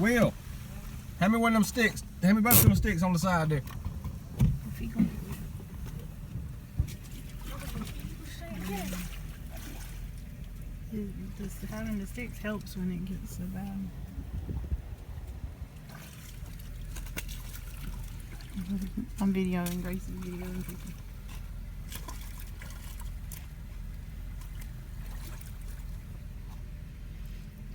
Will, hand me one of them sticks. Hand me both of them sticks on the side there. Having the sticks helps when it gets so bad. I'm videoing Gracie's videoing people.